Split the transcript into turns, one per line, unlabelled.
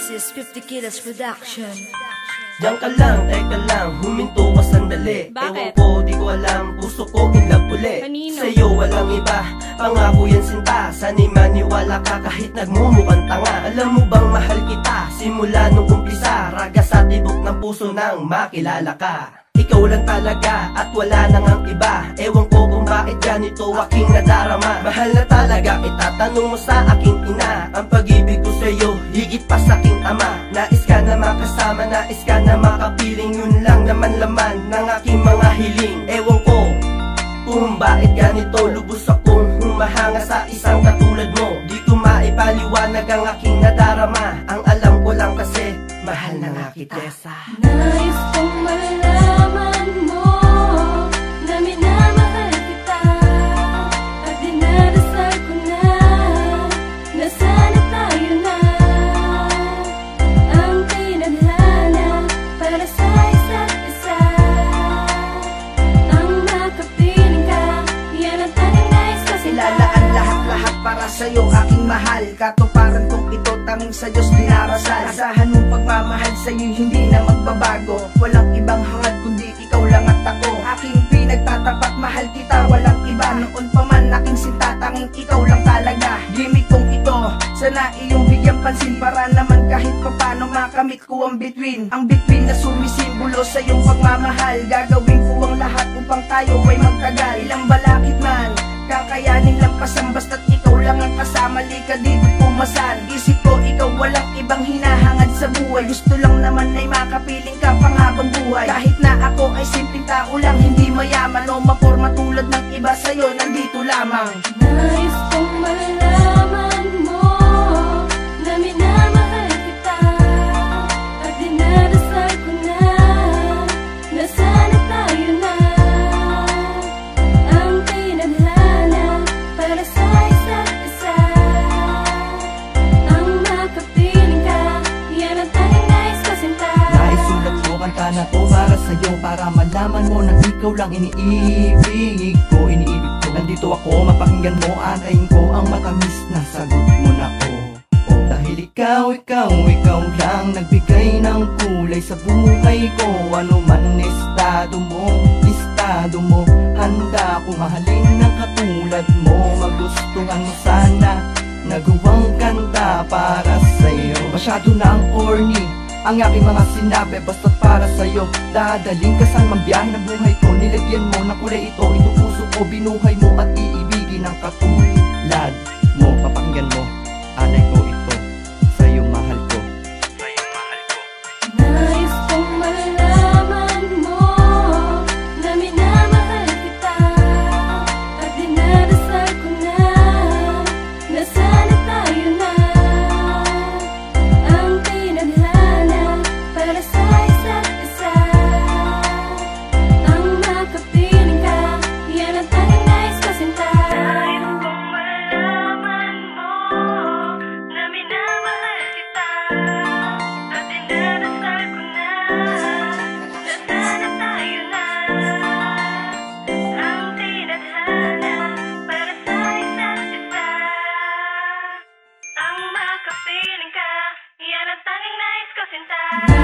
This is 50 Kilos Production.
Diyan ka lang, teka lang, huminto ka sandali.
Bakit?
Ewan ko, di ko alam, puso ko in love uli.
Kanino?
Sa'yo walang iba, pangako yan sinta. Sana'y maniwala ka kahit nagmumukhang tanga. Alam mo bang mahal kita, simula nung umpisa. Raga sa tibok ng puso nang makilala ka. Ikaw lang talaga at wala nang ang iba. Ewan ko kung bakit ganito aking nadarama. Mahal na talaga, itatanong mo sa aking ina. Ang pag-ibig ko sa'yo, higit pa sa aking ama. Nais ka na makasama, nais ka na makapiling. Yun lang naman laman ng aking mga hiling. Ewan ko kung bakit ganito, lubos akong humahanga sa isang katulad mo. Di ko maipaliwanag ang aking nadarama. Ang alam ko lang kasi, mahal na nga kita.
Nais kong malaman mo na minamahal kita. At dinadasal ko na sana tayo na ang tinadhana para sa isa't isa. Ang makapiling ka, yan ang tanging nais ko sinta.
Ilalaan lahat-lahat para sa'yo aking mahal. Katuparan kong ito tanging sa Diyos dinarasal. Asahan mong pagmamahal sa'yo'y hindi na magbabago. Walang ibang hangad kundi ikaw lang at ako. Aking pinagtatapat, mahal kita, walang iba. Noon pa man aking sinta, tanging ikaw lang talaga. Gimmick kong ito, sana iyong bigyan pansin. Para naman kahit papano makamit ko ang bituin. Ang bituin na sumisimbolo sa iyong pagmamahal. Gagawin ko ang lahat upang tayo ay magtagal. Ilang balakid man, kakayanin lampasan. Basta't ikaw lang ang kasama, lika dito pumasan. Isip ko ikaw walang ibang hinahangad sa buhay. Gusto lang naman ay makapiling ka panghabang buhay. Kahit na ako ay simpleng tao lang, hindi mayaman o maporma tulad ng iba, sa'yo nandito lamang.
Nais kong malaman mo na minamahal kita. At dinadasal ko na sana tayo na ang tinadhana para sa isa't isa. Ang makapiling ka, yan ang tanging nais ko sinta.
Naisulat ko kanta na to para sa'yo, para malaman mo na ikaw lang iniibig ko. Nandito ako, mapakinggan mo, antayin ko ang matamis na sagot mo na dahil ikaw lang nagbigay ng kulay sa buhay ko. Ano man estado mo, handa akong mahalin ng katulad mo. Magustuhan mo sana, nagawang kanta para sa'yo. Masyado na ang corny ang aking mga sinabi, basta't para sa'yo. Dadaling ka saan mang biyahe ng buhay ko. Nilagyan mo ng kulay ito puso ko. Binuhay mo at iibigin ang katulad mo. Papakinggan mo, alay ko ito, sa'yo mahal ko.
Nais kong malaman mo na minamahal kita. At dinadasal ko na sana tayo na ang tinadhana para sa isa't isa. Ang makapiling ka, yan ang tanging nais ko sinta. Nais kong malaman mo na minamahal kita. At dinadasal ko na sana tayo na ang tinadhana para sa isa't isa. Ang makapiling ka, yan ang tanging nais ko sinta.